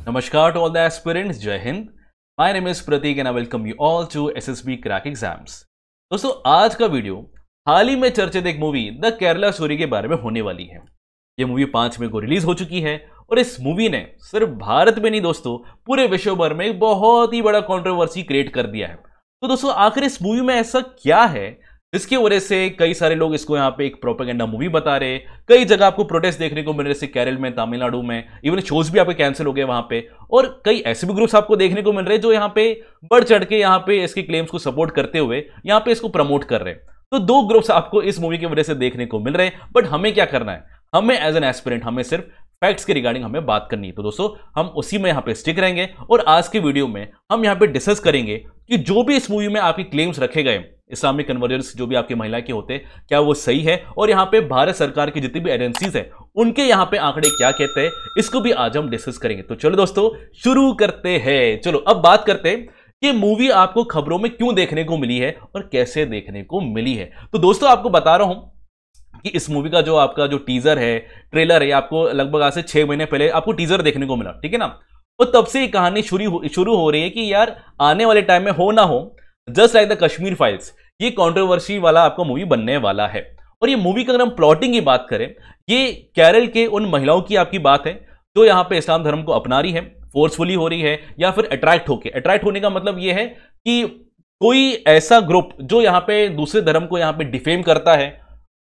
Namaskar to all the aspirants. Jai Hind. My name is Pratik and I welcome you all to SSB Crack Exams. दोस्तों आज का video हाल ही में चर्चित एक movie the Kerala story के बारे में होने वाली है। ये मूवी 5 मई को रिलीज हो चुकी है और इस मूवी ने सिर्फ भारत में नहीं दोस्तों पूरे विश्व भर में एक बहुत ही बड़ा कंट्रोवर्सी क्रिएट कर दिया है। तो दोस्तों आखिर इस मूवी में ऐसा क्या है जिसकी वजह से कई सारे लोग इसको यहाँ पे एक प्रोपेगेंडा मूवी बता रहे। कई जगह आपको प्रोटेस्ट देखने को मिल रहे, जैसे केरल में, तमिलनाडु में, इवन शोज भी आपके कैंसिल हो गए वहां पे। और कई ऐसे भी ग्रुप्स आपको देखने को मिल रहे हैं जो यहाँ पे बढ़ चढ़ के यहाँ पे इसके क्लेम्स को सपोर्ट करते हुए यहाँ पे इसको प्रमोट कर रहे हैं। तो दो ग्रुप्स आपको इस मूवी की वजह से देखने को मिल रहे हैं। बट हमें क्या करना है, हमें एज एन एस्पिरेंट हमें सिर्फ फैक्ट्स के रिगार्डिंग हमें बात करनी है। तो दोस्तों हम उसी में यहाँ पे स्टिक रहेंगे और आज के वीडियो में हम यहाँ पे डिस्कस करेंगे कि जो भी इस मूवी में आपके क्लेम्स रखे गए इस्लामिक कन्वर्जेंस जो भी आपकी महिला के होते हैं क्या वो सही है, और यहाँ पे भारत सरकार की जितनी भी एजेंसीज है उनके यहाँ पे आंकड़े क्या कहते हैं, इसको भी आज हम डिस्कस करेंगे। तो चलो दोस्तों शुरू करते हैं। चलो अब बात करते हैं कि मूवी आपको खबरों में क्यों देखने को मिली है और कैसे देखने को मिली है। तो दोस्तों आपको बता रहा हूं कि इस मूवी का जो आपका जो टीजर है, ट्रेलर है, आपको लगभग आज से 6 महीने पहले आपको टीजर देखने को मिला, ठीक है ना। और तब से ये कहानी शुरू हो रही है कि यार आने वाले टाइम में हो ना हो, just like the Kashmir files, ये कंट्रोवर्सी वाला आपको मूवी बनने वाला है। और ये मूवी का अगर हम प्लॉटिंग की बात करें, ये केरल के उन महिलाओं की आपकी बात है जो यहाँ पे इस्लाम धर्म को अपना रही है, फोर्सफुली हो रही है या फिर अट्रैक्ट होने का मतलब ये है कि कोई ऐसा ग्रुप जो यहाँ पे दूसरे धर्म को यहाँ पे डिफेम करता है,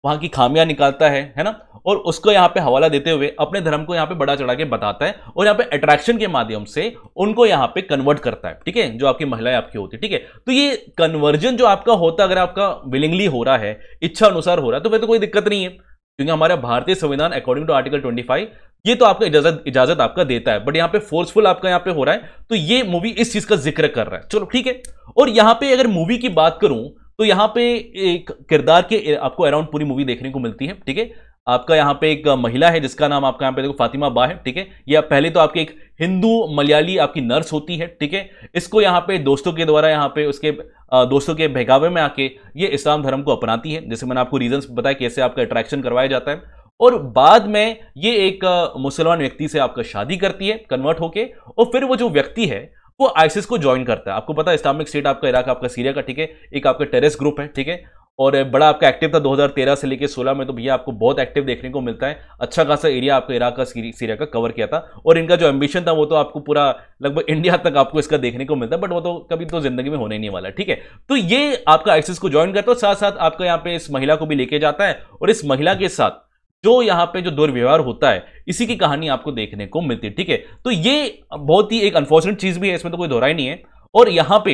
वहां की खामियां निकालता है ना, और उसको यहाँ पे हवाला देते हुए अपने धर्म को यहाँ पे बड़ा चढ़ा के बताता है और यहाँ पे अट्रैक्शन के माध्यम से उनको यहाँ पे कन्वर्ट करता है, ठीक है, जो आपकी महिलाएं आपकी होती है, ठीक है। तो ये कन्वर्जन जो आपका होता है, अगर आपका विलिंगली हो रहा है, इच्छा अनुसार हो रहा है, तो फिर तो कोई दिक्कत नहीं है, क्योंकि हमारा भारतीय संविधान अकॉर्डिंग टू आर्टिकल 25 ये तो आपका इजाजत आपका देता है। बट यहाँ पे फोर्सफुल आपका यहाँ पे हो रहा है, तो ये मूवी इस चीज का जिक्र कर रहा है। चलो ठीक है। और यहाँ पे अगर मूवी की बात करूं तो यहाँ पे एक किरदार के आपको अराउंड पूरी मूवी देखने को मिलती है, ठीक है। आपका यहाँ पे एक महिला है जिसका नाम आपका यहाँ पे देखो फातिमा बा है, ठीक है। यह पहले तो आपकी एक हिंदू मलयाली आपकी नर्स होती है, ठीक है। इसको यहाँ पे दोस्तों के द्वारा यहाँ पे उसके दोस्तों के बहकावे में आके ये इस्लाम धर्म को अपनाती है, जैसे मैंने आपको रीजंस बताया कैसे आपका अट्रैक्शन करवाया जाता है। और बाद में ये एक मुसलमान व्यक्ति से आपका शादी करती है कन्वर्ट होके, और फिर वो जो व्यक्ति है वो आईसिस को ज्वाइन करता है। आपको पता है इस्लामिक स्टेट आपका इराक, आपका सीरिया का, ठीक है, एक आपका टेररिस्ट ग्रुप है, ठीक है। और बड़ा आपका एक्टिव था 2013 से लेकर 16 में, तो भैया आपको बहुत एक्टिव देखने को मिलता है। अच्छा खासा एरिया आपका इराक का, सीरिया का कवर किया था। और इनका जो एम्बिशन था वो तो आपको पूरा लगभग इंडिया तक आपको इसका देखने को मिलता है, बट वो तो कभी तो जिंदगी में होने नहीं वाला, ठीक है। तो ये आपका आईसिस को ज्वाइन करता है, साथ साथ आपका यहाँ पे इस महिला को भी लेके जाता है, और इस महिला के साथ जो यहाँ पे जो दुर्व्यवहार होता है इसी की कहानी आपको देखने को मिलती है, ठीक है। तो ये बहुत ही एक अनफॉर्चुनेट चीज भी है, इसमें तो कोई दोहराई नहीं है। और यहां पे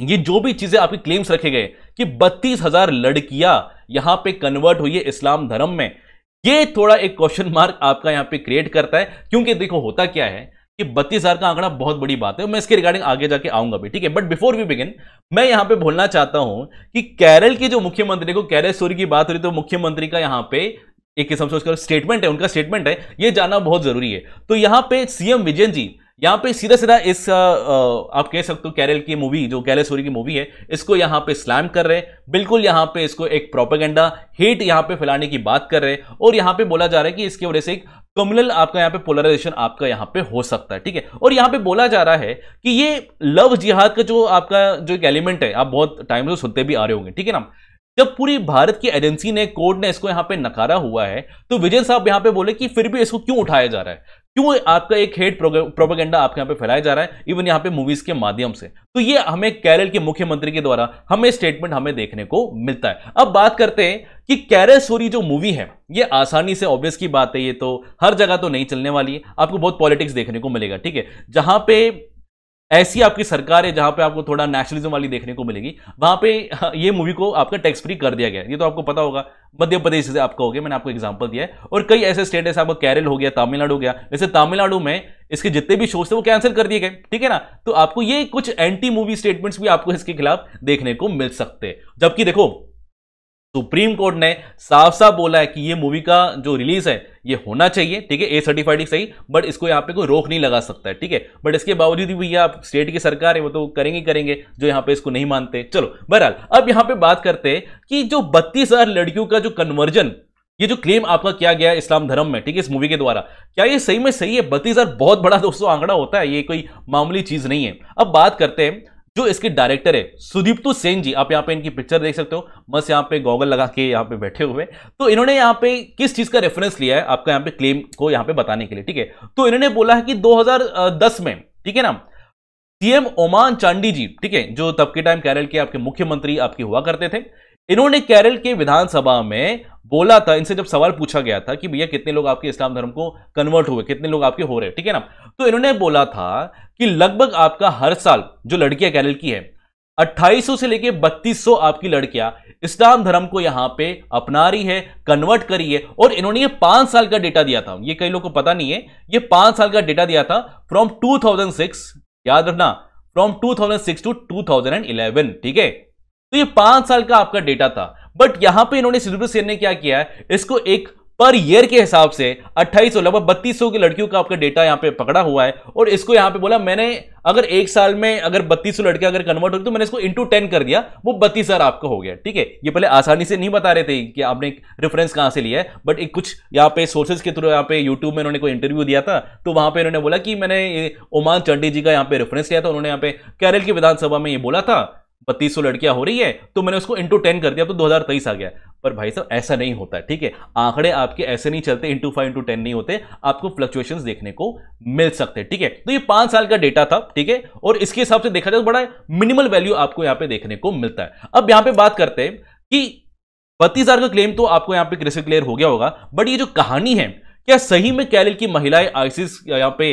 ये जो भी चीजें आपके क्लेम्स रखे गए कि 32,000 लड़कियां यहां पे कन्वर्ट हुई है इस्लाम धर्म में, ये थोड़ा एक क्वेश्चन मार्क आपका यहां पे क्रिएट करता है। क्योंकि देखो होता क्या है कि 32,000 का आंकड़ा बहुत बड़ी बात है, मैं इसके रिगार्डिंग आगे जाके आऊंगा भी, ठीक है। बट बिफोर वी बिगिन मैं यहां पे बोलना चाहता हूं कि केरल के जो मुख्यमंत्री को, केरल स्टोरी की बात हो रही तो मुख्यमंत्री का यहां पे एक किस्म से उसका स्टेटमेंट है, उनका स्टेटमेंट है, ये जानना बहुत जरूरी है। तो यहां पे सीएम विजयन जी यहां पे सीधा सीधा इस आप कह सकते हो केरल की मूवी, जो केरल स्टोरी की मूवी है, इसको यहां पे स्लैम कर रहे हैं, बिल्कुल यहां पे इसको एक प्रोपेगेंडा हेट यहां पे फैलाने की बात कर रहे हैं। और यहां पे बोला जा रहा है कि इसकी वजह से एक कम्युनल आपका यहां पे पोलराइजेशन आपका यहां पे हो सकता है, ठीक है। और यहां पे बोला जा रहा है कि ये लव जिहाद का जो आपका जो एक एलिमेंट है, आप बहुत टाइम से सुनते भी आ रहे होंगे, ठीक है ना। जब पूरी भारत की एजेंसी ने, कोर्ट ने इसको यहां पे नकारा हुआ है, तो विजय साहब यहां पे बोले कि फिर भी इसको क्यों उठाया जा रहा है, क्यों आपका एक हेट प्रोपेगेंडा आपके यहां पे फैलाया जा रहा है, इवन यहां पे मूवीज के माध्यम से। तो ये हमें केरल के मुख्यमंत्री के द्वारा हमें स्टेटमेंट हमें देखने को मिलता है। अब बात करते हैं कि केरल स्टोरी जो मूवी है ये आसानी से, ऑब्वियस की बात है, ये तो हर जगह तो नहीं चलने वाली है, आपको बहुत पॉलिटिक्स देखने को मिलेगा, ठीक है। जहां पे ऐसी आपकी सरकार है जहां पे आपको थोड़ा नेशनलिज्म वाली देखने को मिलेगी, वहां पे ये मूवी को आपका टैक्स फ्री कर दिया गया है। ये तो आपको पता होगा, मध्य प्रदेश से आपका हो गया, मैंने आपको एग्जांपल दिया है। और कई ऐसे स्टेट है, आपका केरल हो गया, तमिलनाडु हो गया, जैसे तमिलनाडु में इसके जितने भी शोज थे वो कैंसिल कर दिए गए, ठीक है ना। तो आपको ये कुछ एंटी मूवी स्टेटमेंट्स भी आपको इसके खिलाफ देखने को मिल सकते हैं। जबकि देखो सुप्रीम कोर्ट ने साफ साफ बोला है कि ये मूवी का जो रिलीज है ये होना चाहिए, ठीक है, ए सर्टिफाइड सही, बट इसको यहाँ पे कोई रोक नहीं लगा सकता है, ठीक है। बट इसके बावजूद भी भैया आप स्टेट की सरकार है, वो तो करेंगे जो यहाँ पे इसको नहीं मानते। चलो बहरहाल अब यहाँ पे बात करते हैं कि जो 32,000 लड़कियों का जो कन्वर्जन ये जो क्लेम आपका किया गया है इस्लाम धर्म में, ठीक है, इस मूवी के द्वारा, क्या ये सही में सही है? 32,000 बहुत बड़ा दोस्तों आंकड़ा होता है, ये कोई मामूली चीज नहीं है। अब बात करते हैं जो इसके डायरेक्टर है सुदीप्तु सेन जी, आप यहां पे इनकी पिक्चर देख सकते हो, बस यहां पे गॉगल लगा के यहां पे बैठे हुए। तो इन्होंने यहां पे किस चीज का रेफरेंस लिया है आपका यहां पे क्लेम को यहां पे बताने के लिए, ठीक है। तो इन्होंने बोला है कि 2010 में, ठीक है ना, सीएम ओमान चांडी जी, ठीक है, जो तब के टाइम केरल के आपके मुख्यमंत्री आपके हुआ करते थे, इन्होंने केरल के विधानसभा में बोला था, इनसे जब सवाल पूछा गया था कि भैया कितने लोग आपके इस्लाम धर्म को कन्वर्ट हुए, कितने लोग आपके हो रहे हैं, ठीक है ना, तो इन्होंने बोला था कि लगभग आपका हर साल जो लड़कियां केरल की है 2800 से लेके 3200 आपकी लड़कियां इस्लाम धर्म को यहां पे अपना रही है, कन्वर्ट करी है। और इन्होंने ये 5 साल का डेटा दिया था, ये कई लोगों को पता नहीं है, ये 5 साल का डेटा दिया था फ्रॉम 2006, याद रखना, फ्रॉम 2006 टू 2011, ठीक है। तो ये 5 साल का आपका डेटा था, बट यहां पे इन्होंने सुदीप्तु सेन ने क्या किया है, इसको एक पर ईयर के हिसाब से 2800 लगभग 3200 की लड़कियों का आपका डेटा यहां पे पकड़ा हुआ है, और इसको यहां पे बोला मैंने अगर एक साल में अगर 3200 लड़कियां अगर कन्वर्ट होगी तो मैंने इसको इंटू 10 कर दिया, वो 32,000 आपका हो गया, ठीक है। ये पहले आसानी से नहीं बता रहे थे कि आपने रेफरेंस कहां से लिया है, बट एक कुछ यहां पे सोर्सेज के थ्रू यहां पे यूट्यूब में इन्होंने कोई इंटरव्यू दिया था, तो वहां पे इन्होंने बोला कि मैंने ओमान चांडी जी का यहां पे रेफरेंस लिया था, उन्होंने यहां पे केरल की विधानसभा में ये बोला था 3200 लड़कियां हो रही है, तो मैंने उसको इंटू 10 कर दिया, तो 2023 आ गया। पर भाई साहब ऐसा नहीं होता है, ठीक है, आंकड़े आपके ऐसे नहीं चलते, इंटू 5 इंटू 10 नहीं होते, आपको फ्लक्चुएशंस देखने को मिल सकते हैं, ठीक है। तो ये 5 साल का डेटा था, ठीक है, और इसके हिसाब से देखा जाए तो बड़ा मिनिमल वैल्यू आपको यहां पे देखने को मिलता है। अब यहां पे बात करते हैं कि 32,000 का क्लेम तो आपको यहां पे क्रिस्टल क्लियर हो गया होगा, बट ये जो कहानी है, क्या सही में केरल की महिलाएं आईसिस यहां पे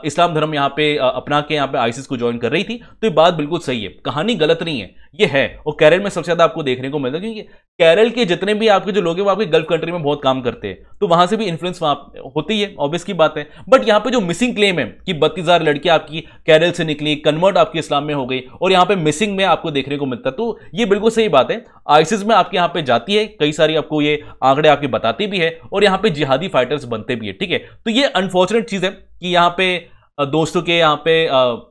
इस्लाम धर्म यहां पे अपना के यहां पे आईसिस को ज्वाइन कर रही थी? तो ये बात बिल्कुल सही है, कहानी गलत नहीं है, ये है। और केरल में सबसे ज्यादा आपको देखने को मिलता है, क्योंकि केरल के जितने भी आपके जो लोग हैं वो आपके गल्फ कंट्री में बहुत काम करते हैं, तो वहां से भी इन्फ्लुएंस होती है, ऑब्वियस की बात है। बट यहां पे जो मिसिंग क्लेम है कि 32,000 लड़कियां आपकी केरल से निकली, कन्वर्ट आपकी इस्लाम में हो गई, और यहां पे मिसिंग में आपको देखने को मिलता है, तो ये बिल्कुल सही बात है। आईसिस में आपके यहां पे जाती है, कई सारी आपको ये आंकड़े आपके बताती भी है, और यहां पे जिहादी फाइटर्स बनते भी है, ठीक है। तो ये अनफॉर्चुनेट चीज है कि यहां पे दोस्तों के यहां पे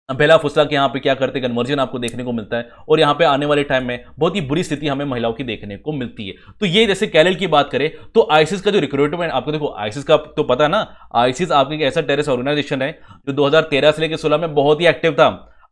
बेला फुसला के यहां पे क्या करते कन्वर्जन आपको देखने को मिलता है, और यहां पे आने वाले टाइम में बहुत ही बुरी स्थिति हमें महिलाओं की देखने को मिलती है। तो ये जैसे केरल की बात करें तो आईसिस का जो रिक्रूटमेंट आपको देखो, आईसिस का तो पता है ना, आईसिस आपके एक ऐसा टेररिस्ट ऑर्गेनाइजेशन है जो 2013 से लेकर 16 में बहुत ही एक्टिव था,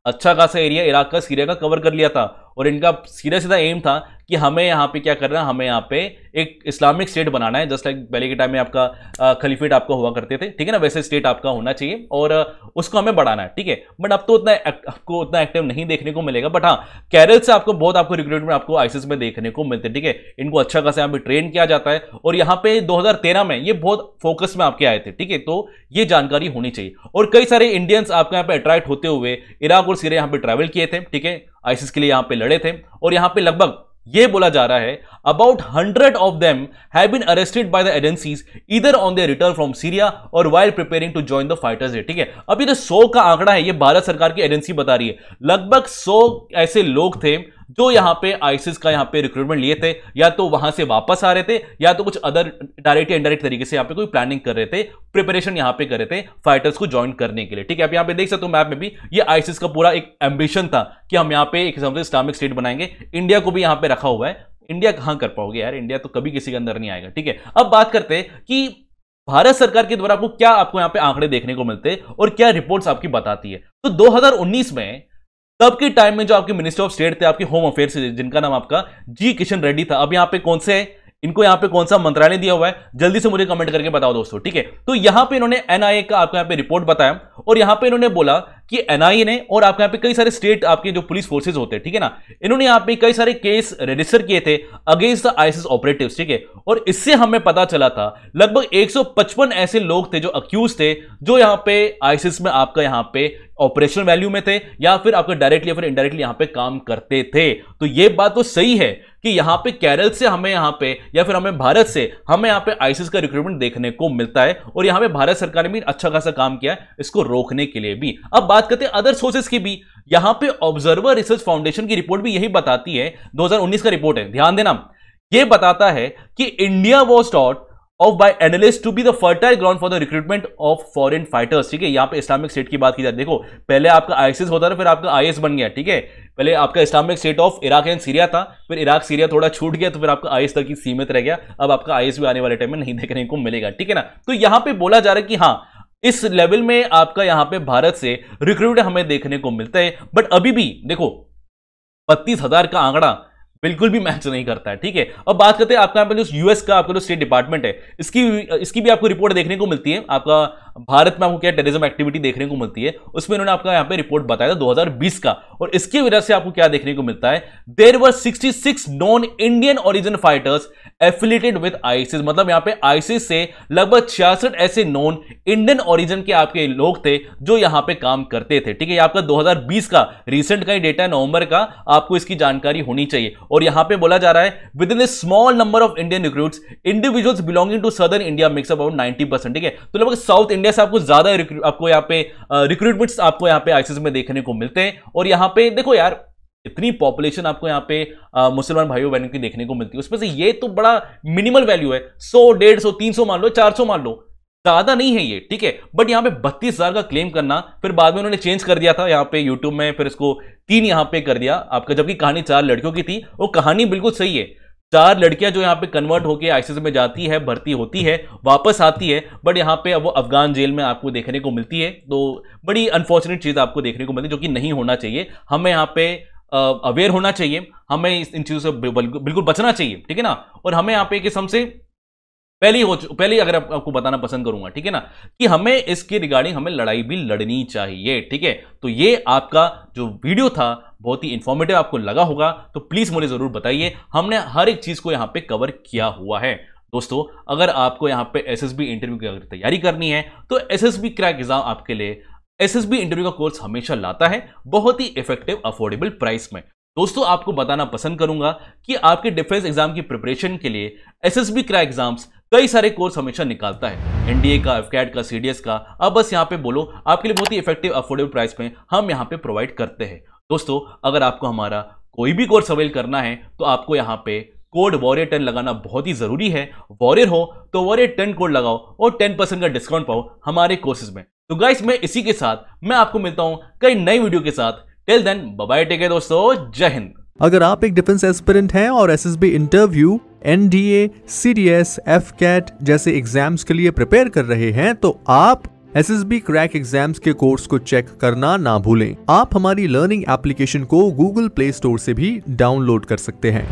अच्छा खासा एरिया इराक का, सीरिया का कवर कर लिया था, और इनका सीधा सीधा एम था कि हमें यहाँ पे क्या करना है, हमें यहाँ पे एक इस्लामिक स्टेट बनाना है, जस्ट लाइक पहले के टाइम में आपका खलीफेट आपका हुआ करते थे, ठीक है ना, वैसे स्टेट आपका होना चाहिए और उसको हमें बढ़ाना है, ठीक है। बट अब तो आपको उतना एक्टिव नहीं देखने को मिलेगा, बट हाँ केरल से आपको बहुत आपको रिक्रूटमेंट आपको आईसिस में देखने को मिलते हैं, ठीक है। इनको अच्छा खासा यहाँ पे ट्रेन किया जाता है, और यहाँ पे 2013 में ये बहुत फोकस में आपके आए थे, ठीक है, तो ये जानकारी होनी चाहिए। और कई सारे इंडियंस आपके यहाँ पे अट्रैक्ट होते हुए इराक और सीरिया यहाँ पे ट्रैवल किए थे, ठीक है, आईसिस के लिए यहाँ पे लड़े थे, और यहाँ पे लगभग ये बोला जा रहा है about 100 of them have been arrested by the agencies either on their return from Syria or while preparing to join the fighters, ठीक है। अब ये जो 100 का आंकड़ा है, ये भारत सरकार की एजेंसी बता रही है, लगभग 100 ऐसे लोग थे जो यहां पे आईसिस का यहां पे रिक्रूटमेंट लिए थे, या तो वहां से वापस आ रहे थे, या तो कुछ अदर डायरेक्ट या इनडायरेक्ट तरीके से यहां पे कोई प्लानिंग कर रहे थे, प्रिपरेशन यहां पे कर रहे थे फाइटर्स को ज्वाइन करने के लिए, ठीक है। आप यहां पे देख सकते हो मैप में भी, ये आईसिस का पूरा एक एम्बिशन था कि हम यहां पे एक हिसाब से इस्लामिक स्टेट बनाएंगे। इंडिया को भी यहां पे रखा हुआ है, इंडिया कहां कर पाओगे यार, इंडिया तो कभी किसी के अंदर नहीं आएगा, ठीक है। अब बात करते हैं कि भारत सरकार के द्वारा आपको क्या आपको यहां पे आंकड़े देखने को मिलते हैं और क्या रिपोर्ट्स आपकी बताती है। तो 2019 में तब के टाइम में जो आपके मिनिस्टर ऑफ स्टेट थे आपके होम अफेयर्स, जिनका नाम आपका जी किशन रेड्डी था, अब यहां पे कौन से है, इनको यहां पे कौन सा मंत्रालय दिया हुआ है, जल्दी से मुझे कमेंट करके बताओ दोस्तों, ठीक है। तो यहां पे इन्होंने एनआईए का आपको यहां पे रिपोर्ट बताया, और यहां पे इन्होंने बोला कि एनआईए ने और आपके यहां पे कई सारे स्टेट आपके जो पुलिस फोर्सेज होते हैं, ठीक है ना, इन्होंने यहां पे कई सारे केस रजिस्टर किए थे अगेंस्ट द आईसिस ऑपरेटिव्स, ठीक है। और इससे हमें पता चला था लगभग 155 ऐसे लोग थे जो अक्यूज थे, जो यहां पे आईसिस में आपका यहां पे ऑपरेशनल वैल्यू में थे, या फिर आपको डायरेक्टली या फिर इनडायरेक्टली यहां पे काम करते थे। तो ये बात तो सही है कि यहां पे केरल से हमें यहां पे या फिर हमें भारत से हमें यहां पे आईसिस का रिक्रूटमेंट देखने को मिलता है, और यहां पे भारत सरकार ने भी अच्छा खासा काम किया है इसको रोकने के लिए भी। अब बात करते हैं अदर सोर्सेस की भी, यहां पे ऑब्जर्वर रिसर्च फाउंडेशन की रिपोर्ट भी यही बताती है, 2019 का रिपोर्ट है, ध्यान देना, यह बताता है कि India was taught of by analyst to be the fertile ground for the recruitment of foreign fighters. ठीक है, यहां पे इस्लामिक स्टेट की बात की जाती है। देखो पहले आपका आईसिस होता था, फिर आपका आईएस बन गया। ठीक है, पहले आपका Islamic state of Iraq and Syria था, फिर इराक सीरिया थोड़ा छूट गया, तो फिर आपका आईएस तक ही सीमित रह गया। अब आपका आईएस भी आने वाले टाइम में नहीं देखने को मिलेगा। ठीक है ना, तो यहां पे बोला जा रहा है कि हाँ इस लेवल में आपका यहां पे भारत से रिक्रूट हमें देखने को मिलता है। बट अभी भी देखो 32,000 का आंकड़ा बिल्कुल भी मैच नहीं करता है। ठीक है, अब बात करते हैं आपका यहाँ पे जो यूएस का आपका जो स्टेट डिपार्टमेंट है, इसकी भी आपको रिपोर्ट देखने को मिलती है। आपका भारत में आपको क्या टेररिज्म एक्टिविटी देखने को मिलती है, उसमें उन्होंने आपका यहाँ पे रिपोर्ट बताया था 2020 का, और इसकी वजह से आपको क्या देखने को मिलता है, there were 66 non Indian origin fighters affiliated with ISIS. मतलब यहाँ पे आईसिस से लगभग 66 ऐसे नॉन इंडियन ओरिजिन के आपके लोग थे जो यहाँ पे काम करते थे। ठीक है, आपका 2020 का रिसेंट का ही डेटा, नवंबर का, आपको इसकी जानकारी होनी चाहिए। और यहां पे बोला जा रहा है within a small number of Indian recruits individuals belonging to southern India makes about 90%। ठीक है, तो लगभग साउथ इंडिया से आपको ज्यादा आपको यहाँ पे रिक्रूटमेंट्स आपको यहाँ पे आईसिस में देखने को मिलते हैं। और यहाँ पे देखो यार इतनी पॉपुलेशन आपको यहाँ पे मुसलमान भाइयों बहनों की देखने को मिलती है, उसमें से ये तो बड़ा मिनिमल वैल्यू है, 100, 150, 300 मान लो, 400 मान लो, ज्यादा नहीं है ये। ठीक है, बट यहां पे 32,000 का क्लेम करना, फिर बाद में उन्होंने चेंज कर दिया था यहाँ पे यूट्यूब में, फिर इसको 3 यहां पे कर दिया आपका, जबकि कहानी 4 लड़कियों की थी। वो कहानी बिल्कुल सही है, 4 लड़कियां जो यहाँ पे कन्वर्ट होकर आईसिस में जाती है, भर्ती होती है, वापस आती है, बट यहाँ पे अब वो अफगान जेल में आपको देखने को मिलती है। तो बड़ी अनफॉर्चुनेट चीज आपको देखने को मिलती है, जो कि नहीं होना चाहिए। हमें यहाँ पे अवेयर होना चाहिए, हमें इन चीजों से बिल्कुल बचना चाहिए। ठीक है ना, और हमें यहाँ पे किस्म से पहले अगर आपको बताना पसंद करूंगा, ठीक है ना, कि हमें इसके रिगार्डिंग हमें लड़ाई भी लड़नी चाहिए। ठीक है, तो ये आपका जो वीडियो था बहुत ही इंफॉर्मेटिव आपको लगा होगा, तो प्लीज मुझे जरूर बताइए। हमने हर एक चीज को यहां पे कवर किया हुआ है। दोस्तों अगर आपको यहां पे एसएसबी इंटरव्यू की अगर तैयारी करनी है तो एसएसबी क्रैक एग्जाम आपके लिए एसएसबी इंटरव्यू का कोर्स हमेशा लाता है बहुत ही इफेक्टिव अफोर्डेबल प्राइस में। दोस्तों आपको बताना पसंद करूंगा कि आपके डिफेंस एग्जाम की प्रिपरेशन के लिए एसएसबी क्रैक एग्जाम्स कई सारे कोर्स हमेशा निकालता है, एनडीए का, एफकैट का, सीडीएस का। अब बस यहां पे बोलो, आपके लिए बहुत ही इफेक्टिव अफोर्डेबल प्राइस में हम यहां पे प्रोवाइड करते हैं। दोस्तों अगर आपको हमारा कोई भी कोर्स अवेल करना है तो आपको यहां पे कोड वॉरियर 10 लगाना बहुत ही जरूरी है। वॉरियर हो तो वॉरियर 10 कोड लगाओ और 10% का डिस्काउंट पाओ हमारे कोर्सेज में। तो गाइस मैं इसी के साथ मैं आपको मिलता हूं कई नई वीडियो के साथ। Till then bye bye, take care दोस्तों, जय हिंद। अगर आप एक डिफेंस एस्पिरेंट हैं और SSB interview, NDA, CDS, AFCAT जैसे एग्जाम्स के लिए प्रिपेयर कर रहे हैं तो आप एसएसबी क्रैक एग्जाम्स के कोर्स को चेक करना ना भूलें। आप हमारी लर्निंग एप्लीकेशन को गूगल प्ले स्टोर से भी डाउनलोड कर सकते हैं।